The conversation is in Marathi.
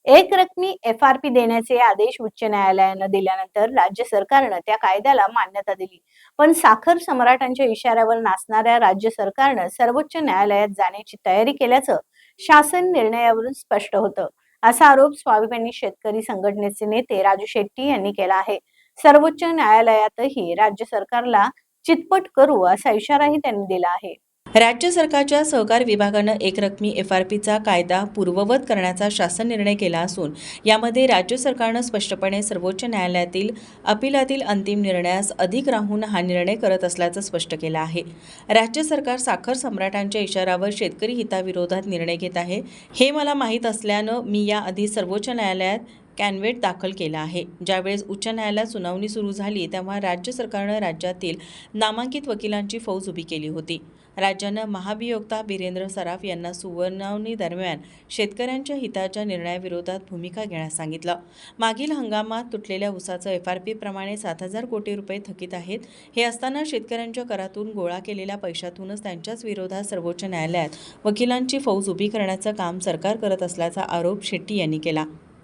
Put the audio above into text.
एकरकमी एफ-आर-पी देण्याचे आदेश उच्च न्यायालयानं दिल्यानंतर राज्य सरकारनं त्या कायद्याला मान्यता दिली. पण साखर सम्राटांच्या इशाऱ्यावर नाचणाऱ्या राज्य सरकारनं सर्वोच्च न्यायालयात जाण्याची तयारी केल्याचं शासन निर्णयावरून स्पष्ट होतं. असा आरोप स्वाभिमानी शेतकरी संघटनेचे नेते राजू शेट्टी यांनी केला आहे. सर्वोच्च न्यायालयातही राज्य सरकारला चितपट करू असा इशाराही त्यांनी दिला आहे. राज्य सरकारच्या सहकार विभागानं एकरकमी एफ-आर-पीचा कायदा पूर्ववत करण्याचा शासन निर्णय केला असून यामध्ये राज्य सरकारनं स्पष्टपणे सर्वोच्च न्यायालयातील अपिलातील अंतिम निर्णयास अधिक राहून हा निर्णय करत असल्याचं स्पष्ट केलं आहे. राज्य सरकार साखर सम्राटांच्या इशाऱ्यावर शेतकरी हिताविरोधात निर्णय घेत आहे हे मला माहीत असल्यानं मी याआधी सर्वोच्च न्यायालयात कॅन्व्हेट दाखल केला आहे. ज्यावेळेस उच्च न्यायालयात सुनावणी सुरू झाली तेव्हा राज्य सरकारनं राज्यातील नामांकित वकिलांची फौज उभी केली होती. राज्यानं महाभियोक्ता बिरेंद्र सराफ यांना सुनावणी दरम्यान शेतकऱ्यांच्या हिताच्या निर्णयाविरोधात भूमिका घेण्यास सांगितलं. मागील हंगामात तुटलेल्या ऊसाचं एफ-आर-पी प्रमाणे 7,000 कोटी रुपये थकीत आहेत. हे असताना शेतकऱ्यांच्या करातून गोळा केलेल्या पैशातूनच त्यांच्याच विरोधात सर्वोच्च न्यायालयात वकिलांची फौज उभी करण्याचं काम सरकार करत असल्याचा आरोप शेट्टी यांनी केला.